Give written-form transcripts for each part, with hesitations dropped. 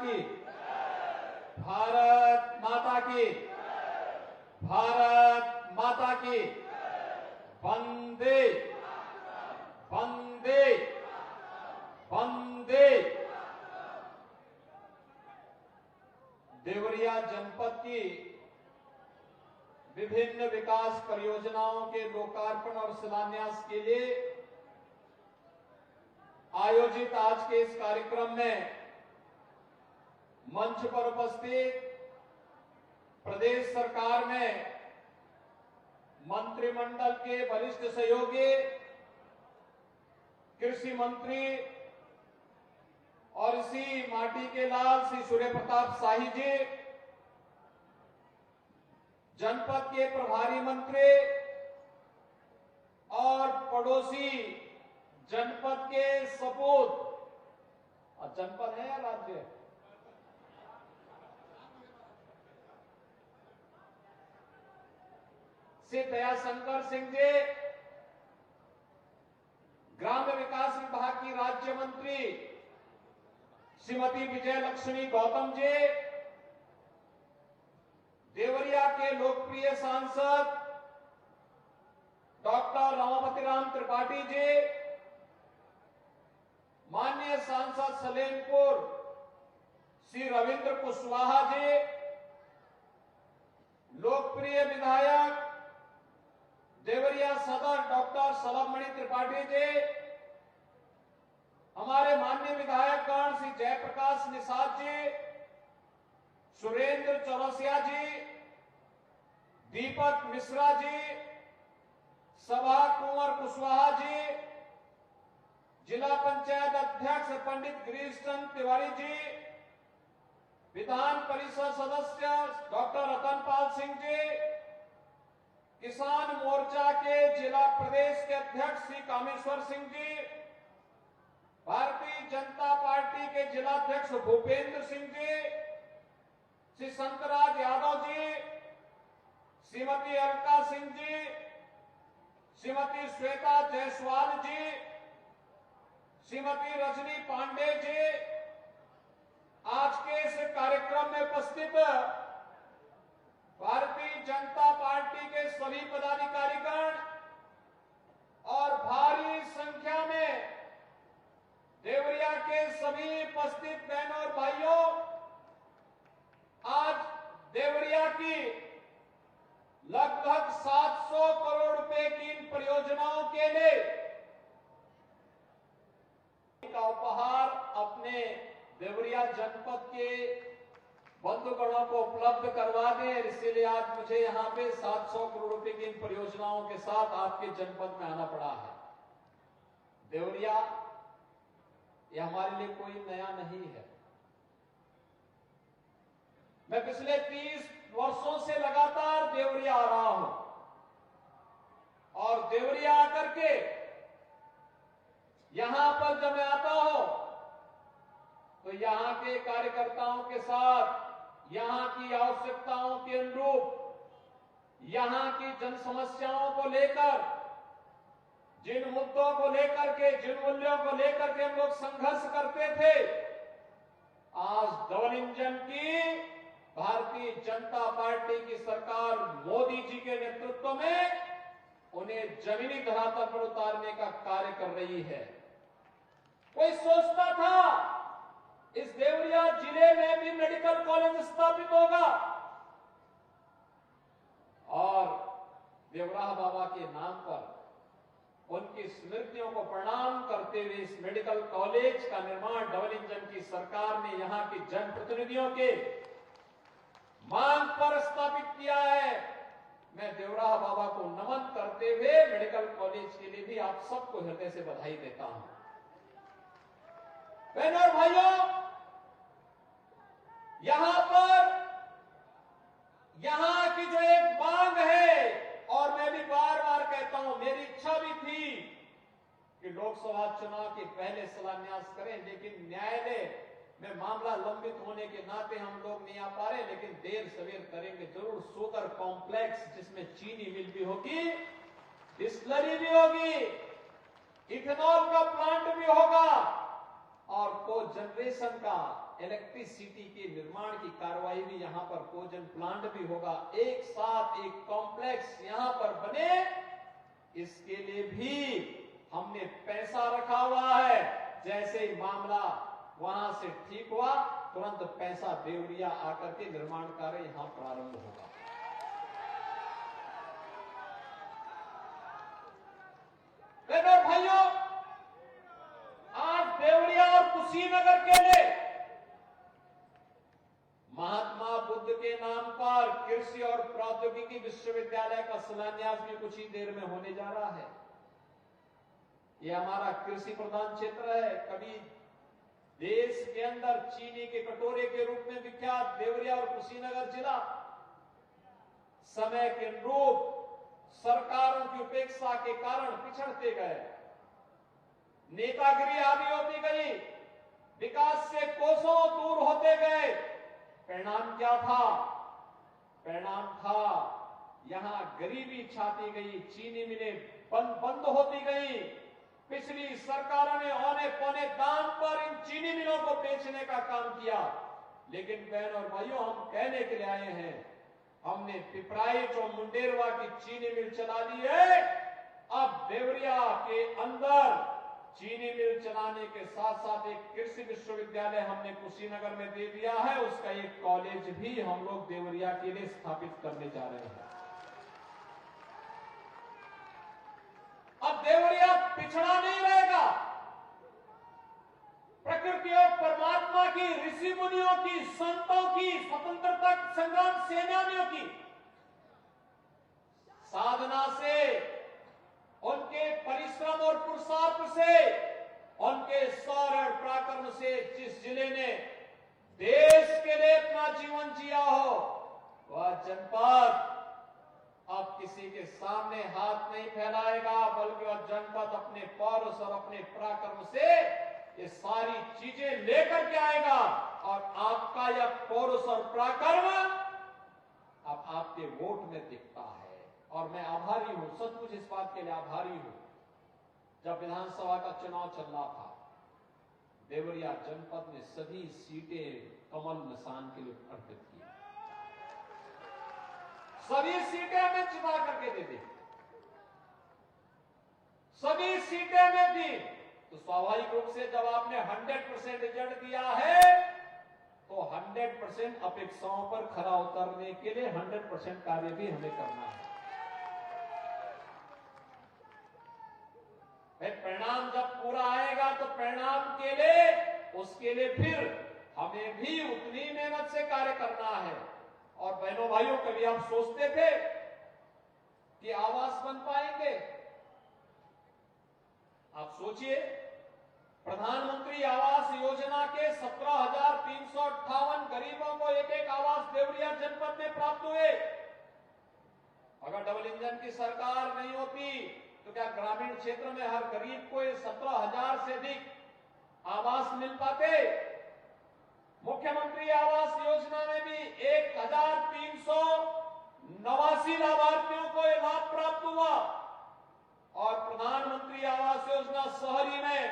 की, भारत माता की, भारत माता की, वंदे वंदे वंदे। देवरिया जनपद की विभिन्न विकास परियोजनाओं के लोकार्पण और शिलान्यास के लिए आयोजित आज के इस कार्यक्रम में मंच पर उपस्थित प्रदेश सरकार में मंत्रिमंडल के वरिष्ठ सहयोगी, कृषि मंत्री और इसी माटी के लाल श्री सूर्य प्रताप शाही जी, जनपद के प्रभारी मंत्री और पड़ोसी जनपद के सपूत, जनपद है या राज्य, श्री दयाशंकर सिंह जी, ग्राम्य विकास विभाग की राज्य मंत्री श्रीमती विजय लक्ष्मी गौतम जी, देवरिया के लोकप्रिय सांसद डॉक्टर रमापति राम त्रिपाठी जी, माननीय सांसद सलेमपुर श्री रविंद्र कुशवाहा जी, लोकप्रिय विधायक देवरिया सदर डॉक्टर सलभमणि त्रिपाठी जी, हमारे माननीय विधायकगण श्री जयप्रकाश निषाद जी, सुरेंद्र चौरसिया जी, दीपक मिश्रा जी, सभा कुंवर कुशवाहा जी, जिला पंचायत अध्यक्ष पंडित गिरीश चंद तिवारी जी, विधान परिषद सदस्य डॉक्टर रतनपाल सिंह जी, किसान मोर्चा के जिला प्रदेश के अध्यक्ष श्री कामेश्वर सिंह जी, भारतीय जनता पार्टी के जिलाध्यक्ष भूपेंद्र सिंह जी, श्री शंकरराज यादव जी, श्रीमती अलका सिंह जी, श्रीमती श्वेता जायसवाल जी, श्रीमती रजनी पांडे जी, आज के इस कार्यक्रम में उपस्थित भारतीय जनता पार्टी के सभी पदाधिकारीगण और भारी संख्या में देवरिया के सभी उपस्थित बहनों और भाइयों, आज देवरिया की लगभग 700 करोड़ रुपए की इन परियोजनाओं के लिए का उपहार अपने देवरिया जनपद के बंधुगणों को उपलब्ध करवा दें। इसीलिए आज मुझे यहाँ पे 700 करोड़ रुपए की इन परियोजनाओं के साथ आपके जनपद में आना पड़ा है। देवरिया ये हमारे लिए कोई नया नहीं है। मैं पिछले 30 वर्षों से लगातार देवरिया आ रहा हूं और देवरिया आकर के यहां पर जब मैं आता हूं तो यहां के कार्यकर्ताओं के साथ यहां की आवश्यकताओं के अनुरूप यहां की जन समस्याओं को लेकर, जिन मुद्दों को लेकर के, जिन मूल्यों को लेकर के हम लोग संघर्ष करते थे, आज डबल इंजन की भारतीय जनता पार्टी की सरकार मोदी जी के नेतृत्व में उन्हें जमीनी धरातल पर उतारने का कार्य कर रही है। कोई सोचता था इस देवरिया जिले में भी मेडिकल कॉलेज स्थापित होगा और देवराह बाबा के नाम पर उनकी स्मृतियों को प्रणाम करते हुए इस मेडिकल कॉलेज का निर्माण डबल इंजन की सरकार ने यहां के जनप्रतिनिधियों के मांग पर स्थापित किया है। मैं देवराह बाबा को नमन करते हुए मेडिकल कॉलेज के लिए भी आप सबको हृदय से बधाई देता हूं। बहनों और भाइयों, यहां पर यहां की जो एक मांग है, और मैं भी बार बार कहता हूं, मेरी इच्छा भी थी कि लोकसभा चुनाव के पहले शिलान्यास करें, लेकिन न्यायालय में मामला लंबित होने के नाते हम लोग नहीं आ पा रहे, लेकिन देर सवेर करेंगे जरूर। शुगर कॉम्प्लेक्स जिसमें चीनी मिल भी होगी, डिस्टिलरी भी होगी, इथेनॉल का प्लांट भी होगा और कोजन जनरेशन का इलेक्ट्रिसिटी के निर्माण की कार्रवाई भी यहाँ पर कोजन प्लांट भी होगा, एक साथ एक कॉम्प्लेक्स यहाँ पर बने, इसके लिए भी हमने पैसा रखा हुआ है। जैसे ही मामला वहां से ठीक हुआ, तुरंत पैसा देवरिया आकर के निर्माण कार्य यहां प्रारंभ होगा। बहनों और भाइयों, आज देवरिया और कुशीनगर के लिए महात्मा बुद्ध के नाम पर कृषि और प्रौद्योगिकी विश्वविद्यालय का शिलान्यास भी कुछ ही देर में होने जा रहा है। यह हमारा कृषि प्रधान क्षेत्र है। कभी देश के अंदर चीनी के कटोरे के रूप में विख्यात देवरिया और कुशीनगर जिला समय के अनुरूप सरकारों की उपेक्षा के कारण पिछड़ते गए, नेतागिरी हावी होती गई, विकास से कोसों दूर होते गए। परिणाम क्या था? परिणाम था यहां गरीबी छाती गई, चीनी मिलें बंद होती गई। पिछली सरकारों ने औने पौने दाम पर इन चीनी मिलों को बेचने का काम किया। लेकिन बहनों और भाइयों, हम कहने के लिए आए हैं, हमने पिपराइच और मुंडेरवा की चीनी मिल चला दी है। अब देवरिया के अंदर चीनी मिल चलाने के साथ साथ एक कृषि विश्वविद्यालय हमने कुशीनगर में दे दिया है। उसका एक कॉलेज भी हम लोग देवरिया के लिए स्थापित करने जा रहे हैं। अब देवरिया पिछड़ा नहीं रहेगा। प्रकृति और परमात्मा की, ऋषि मुनियों की, संतों की, स्वतंत्रता संग्राम सेनानियों की साधना से, उनके परिश्रम और पुरुषार्थ से, उनके शौर्य और पराक्रम से जिस जिले ने देश के लिए अपना जीवन जिया हो, वह जनपद अब किसी के सामने हाथ नहीं फैलाएगा, बल्कि वह जनपद अपने पौरुष और अपने पराक्रम से ये सारी चीजें लेकर के आएगा। और आपका यह पौरुष और पराक्रम अब आपके वोट में दिखता है। और मैं आभारी हूं, सचमुच इस बात के लिए आभारी हूं। जब विधानसभा का चुनाव चल रहा था, देवरिया जनपद ने सभी सीटें कमल निशान के लिए अर्पित की। सभी सीटें हमें जिता करके दे दी, सभी सीटें हमें दी। तो स्वाभाविक रूप से जब आपने 100% रिजल्ट दिया है, तो 100% अपेक्षाओं पर खरा उतरने के लिए 100% कार्य भी हमें करना है। परिणाम जब पूरा आएगा तो परिणाम के लिए, उसके लिए फिर हमें भी उतनी मेहनत से कार्य करना है। और बहनों भाइयों, कभी आप सोचते थे कि आवास बन पाएंगे? आप सोचिए, प्रधानमंत्री आवास योजना के 17,358 गरीबों को एक एक आवास देवरिया जनपद में प्राप्त हुए। अगर डबल इंजन की सरकार नहीं होती तो क्या ग्रामीण क्षेत्र में हर गरीब को 17,000 से अधिक आवास मिल पाते? मुख्यमंत्री आवास योजना में भी 1,389 लाभार्थियों को यह लाभ प्राप्त हुआ। और प्रधानमंत्री आवास योजना शहरी में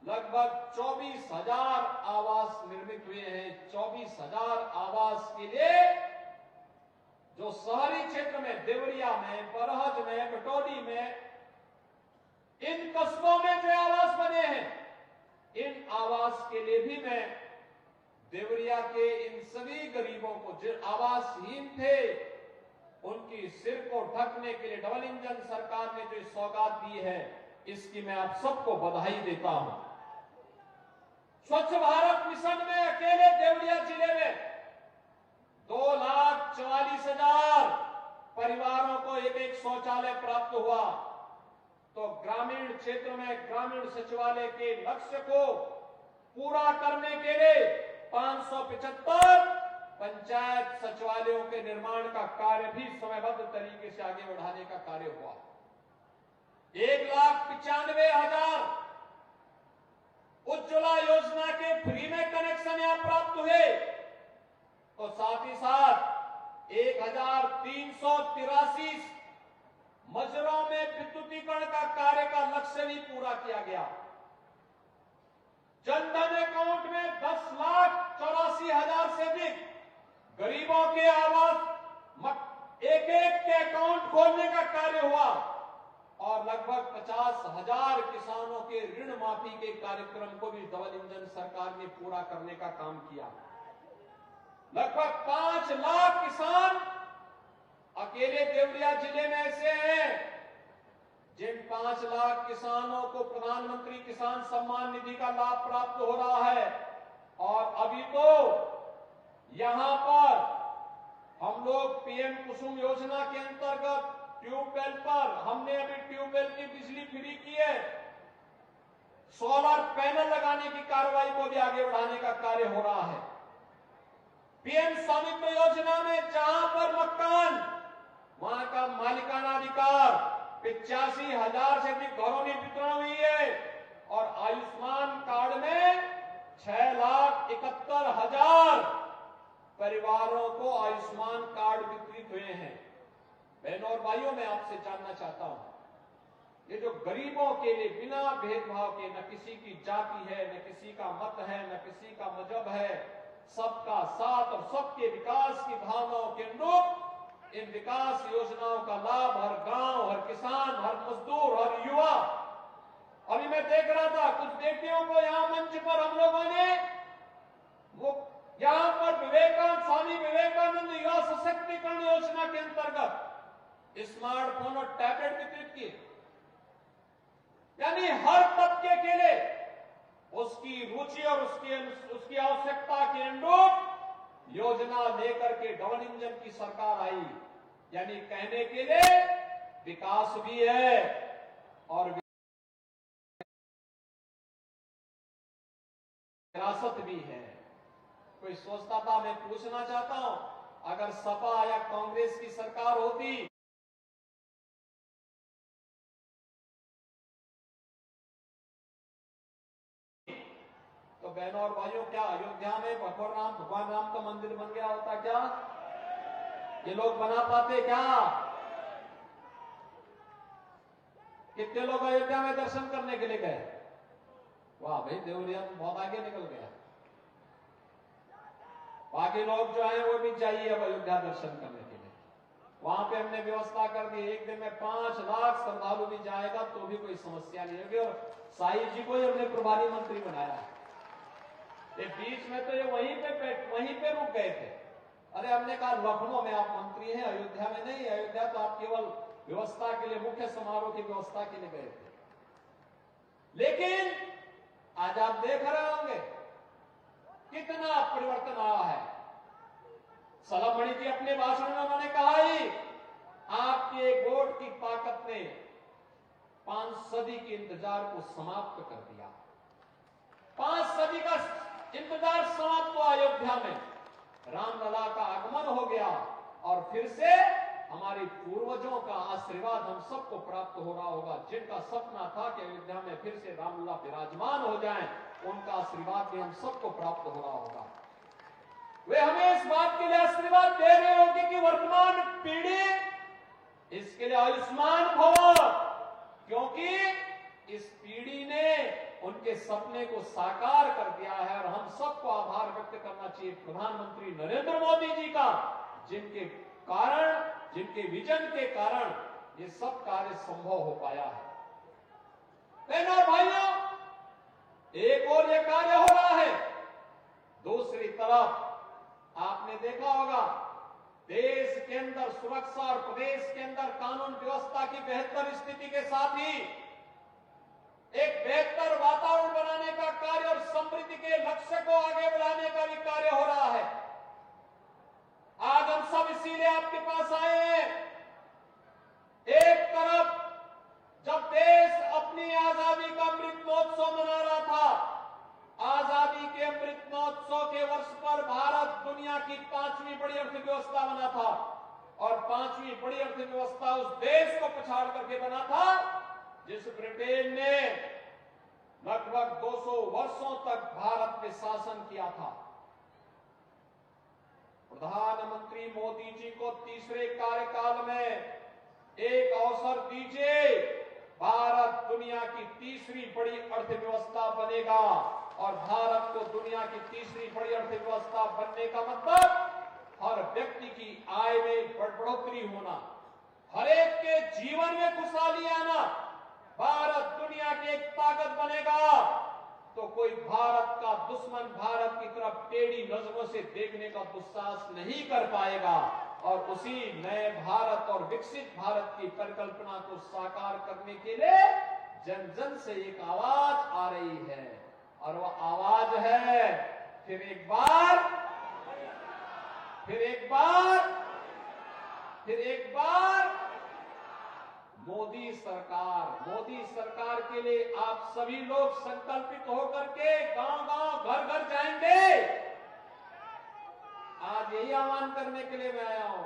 लगभग 24,000 आवास निर्मित हुए हैं। 24,000 आवास के लिए जो शहरी क्षेत्र में, देवरिया में, बरहज में, बटौली में, इन कस्बों में जो आवास बने हैं, इन आवास के लिए भी मैं देवरिया के इन सभी गरीबों को जो आवासहीन थे, उनकी सिर को ढकने के लिए डबल इंजन सरकार ने जो सौगात दी है, इसकी मैं आप सबको बधाई देता हूं। स्वच्छ भारत मिशन में अकेले देवरिया जिले में 2,44,000 परिवारों को एक एक शौचालय प्राप्त हुआ। तो ग्रामीण क्षेत्र में ग्रामीण सचिवालय के लक्ष्य को पूरा करने के लिए 575 पंचायत सचिवालयों के निर्माण का कार्य भी समयबद्ध तरीके से आगे बढ़ाने का कार्य हुआ। 1,95,000 उज्ज्वला योजना के फ्री में कनेक्शन यहां प्राप्त हुए। तो साथ ही साथ 1,383 मजरों में विद्युतीकरण का कार्य का लक्ष्य भी पूरा किया गया। जनधन अकाउंट में 10,84,000 से अधिक गरीबों के आवास एक के अकाउंट खोलने का कार्य हुआ और लगभग 50,000 किसानों के ऋण माफी के कार्यक्रम को भी डबल इंजन सरकार ने पूरा करने का काम किया। लगभग 5 लाख किसान अकेले देवरिया जिले में ऐसे हैं जिन 5 लाख किसानों को प्रधानमंत्री किसान सम्मान निधि का लाभ प्राप्त हो रहा है। और अभी तो यहां पर हम लोग पीएम कुसुम योजना के अंतर्गत ट्यूबवेल पर हमने अभी ट्यूबवेल की बिजली फ्री की है। सोलर पैनल लगाने की कार्रवाई को भी आगे बढ़ाने का कार्य हो रहा है। पीएम स्वामित्व योजना में जहां पर मकान वहां का मालिकाना अधिकार 85,000 से अधिक घरों में वितरण हुई है और आयुष्मान कार्ड में 6,71,000 परिवारों को आयुष्मान कार्ड वितरित हुए हैं। बहनों और भाइयों, मैं आपसे जानना चाहता हूं, ये जो गरीबों के लिए बिना भेदभाव के, न किसी की जाति है, न किसी का मत है, न किसी का मजहब है, सबका साथ और सबके विकास की भावनाओं के अनुरूप इन विकास योजनाओं का लाभ हर गांव, हर किसान, हर मजदूर, हर युवा। अभी मैं देख रहा था कुछ बेटियों को यहां मंच पर हम लोगों ने वो यहां पर स्वामी विवेकानंद युवा सशक्तिकरण योजना के अंतर्गत स्मार्टफोन और टैबलेट वितरित किए। यानी हर तबके के लिए उसकी रुचि और उसकी आवश्यकता के अनुरूप योजना लेकर के डबल इंजन की सरकार आई। यानी कहने के लिए विकास भी है और विरासत भी है। कोई सोचता था, मैं पूछना चाहता हूं, अगर सपा या कांग्रेस की सरकार होती तो बहनों और भाइयों, क्या अयोध्या में भगवान राम का मंदिर बन गया होता? क्या ये लोग बना पाते? क्या कितने लोग अयोध्या में दर्शन करने के लिए गए? वाह भाई, देवरिया बहुत आगे निकल गया। बाकी लोग जो हैं वो भी चाहिए अब अयोध्या दर्शन करने के लिए। वहां पे हमने व्यवस्था कर दी, एक दिन में 5 लाख श्रद्धालु भी जाएगा तो भी कोई समस्या नहीं होगी। और साई जी को ही हमने प्रभारी मंत्री बनाया है। ये बीच में तो ये वहीं पे रुक गए थे। अरे हमने कहा लखनऊ में आप मंत्री हैं, अयोध्या में नहीं। अयोध्या तो आप केवल व्यवस्था के लिए, मुख्य समारोह की व्यवस्था के लिए गए थे। लेकिन आज आप देख रहे होंगे कितना परिवर्तन आया है। सलामणि जी अपने भाषण में उन्होंने कहा ही, आपके वोट की ताकत ने 5 सदी के इंतजार को समाप्त कर दिया। 5 सदी का इंतजार समाप्त हुआ। अयोध्या में रामलला का आगमन हो गया और फिर से हमारे पूर्वजों का आशीर्वाद हम सबको प्राप्त हो रहा होगा। जिनका सपना था कि अयोध्या में फिर से रामलला विराजमान हो जाएं, उनका आशीर्वाद भी हम सबको प्राप्त हो रहा होगा। वे हमें इस बात के लिए आशीर्वाद दे रहे होंगे कि वर्तमान पीढ़ी इसके लिए आयुष्मान भव, क्योंकि इस पीढ़ी ने उनके सपने को साकार कर दिया है। और हम सबको आभार व्यक्त करना चाहिए प्रधानमंत्री नरेंद्र मोदी जी का, जिनके कारण, जिनके विजन के कारण ये सब कार्य संभव हो पाया है। बहनों भाइयों, एक और ये कार्य हो रहा है। दूसरी तरफ आपने देखा होगा देश के अंदर सुरक्षा और प्रदेश के अंदर कानून व्यवस्था की बेहतर स्थिति के साथ ही एक बेहतर वातावरण बनाने का कार्य और समृद्धि के लक्ष्य को आगे बढ़ाने का भी कार्य हो रहा है। आज हम सब इसीलिए आपके पास आए हैं। एक तरफ जब देश अपनी आजादी का अमृत महोत्सव मना रहा था, आजादी के अमृत महोत्सव के वर्ष पर भारत दुनिया की 5वीं बड़ी अर्थव्यवस्था बना था। और 5वीं बड़ी अर्थव्यवस्था उस देश को पछाड़ करके बना था जिस ब्रिटेन ने लगभग 200 वर्षों तक भारत पे शासन किया था। प्रधानमंत्री मोदी जी को तीसरे कार्यकाल में एक अवसर दीजिए, भारत दुनिया की तीसरी बड़ी अर्थव्यवस्था बनेगा और भारत को दुनिया की तीसरी बड़ी अर्थव्यवस्था बनने का मतलब हर व्यक्ति की आय में बढ़ोतरी होना, हर एक के जीवन में खुशहाली आना। भारत दुनिया की एक ताकत बनेगा तो कोई भारत का दुश्मन भारत की तरफ टेढ़ी नजरों से देखने का दुस्साहस नहीं कर पाएगा। और उसी नए भारत और विकसित भारत की परिकल्पना को साकार करने के लिए जन जन से एक आवाज आ रही है, और वो आवाज है फिर एक बार, फिर एक बार, फिर एक बार मोदी सरकार। मोदी सरकार के लिए आप सभी लोग संकल्पित होकर के गांव-गांव, घर-घर जाएंगे। आज यही आह्वान करने के लिए मैं आया हूं।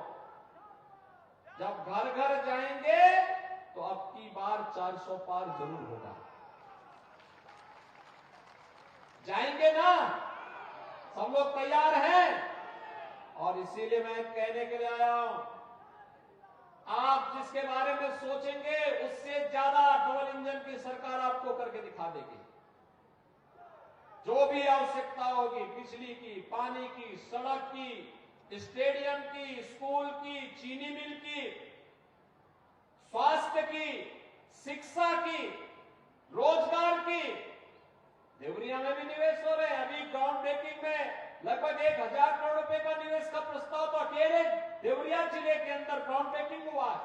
जब घर-घर जाएंगे तो अब की बार 400 पार जरूर होगा। जाएंगे ना? सब लोग तैयार हैं? और इसीलिए मैं कहने के लिए आया हूं, आप जिसके बारे में सोचेंगे उससे ज्यादा डबल इंजन की सरकार आपको करके दिखा देगी। जो भी आवश्यकता होगी, बिजली की, पानी की, सड़क की, स्टेडियम की, स्कूल की, चीनी मिल की, स्वास्थ्य की, शिक्षा की, रोजगार की, देवरिया में भी निवेश हो रहे हैं। अभी ग्राउंड ब्रेकिंग में लगभग 1000 करोड़ रुपए का निवेश का प्रस्ताव तो अकेले देवरिया जिले के अंदर ग्राउंड ब्रेकिंग हुआ है।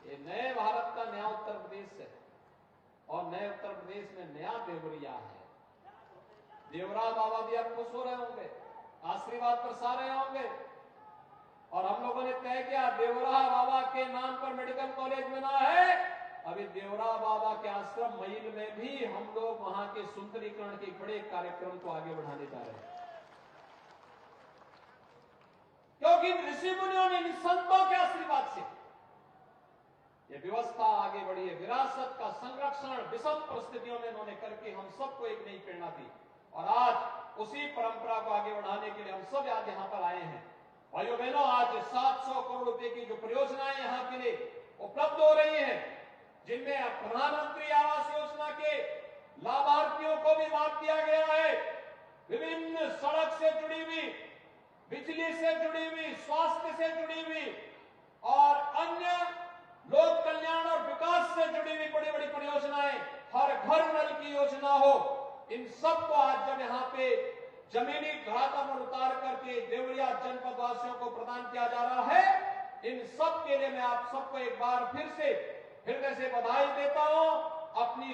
ये नए भारत का नया उत्तर प्रदेश है, और नए उत्तर प्रदेश में नया देवरिया है। देवरा बाबा भी अब खुश हो रहे होंगे, आशीर्वाद बरसा रहे होंगे। और हम लोगों ने तय किया देवरा बाबा के नाम पर मेडिकल कॉलेज बना है। अभी देवरा बाबा के आश्रम मईल में भी हम लोग वहां के सुंदरीकरण के बड़े कार्यक्रम को आगे बढ़ाने जा रहे हैं, क्योंकि ऋषि मुनियों ने, संतों के आशीर्वाद से ये व्यवस्था आगे बढ़ी है। विरासत का संरक्षण विषम परिस्थितियों में इन्होंने करके हम सबको एक नई प्रेरणा दी, और आज उसी परंपरा को आगे बढ़ाने के लिए हम सब आज यहाँ पर आए हैं। भाइयों बहनों, आज 700 करोड़ रुपए की जो परियोजनाएं यहाँ के लिए उपलब्ध हो रही हैं, जिनमें प्रधानमंत्री आवास योजना के लाभार्थियों को भी लाभ दिया गया है, विभिन्न सड़क से जुड़ी हुई, बिजली से जुड़ी हुई, स्वास्थ्य से जुड़ी हुई और अन्य लोक कल्याण और विकास से जुड़ी हुई बड़ी बड़ी परियोजनाएं, हर घर नल की योजना हो, इन सबको आज जब यहाँ पे जमीनी धरातल पर उतार करके देवरिया जनपद वासियों को प्रदान किया जा रहा है, इन सब के लिए मैं आप सबको एक बार फिर से हृदय से बधाई देता हूं। अपनी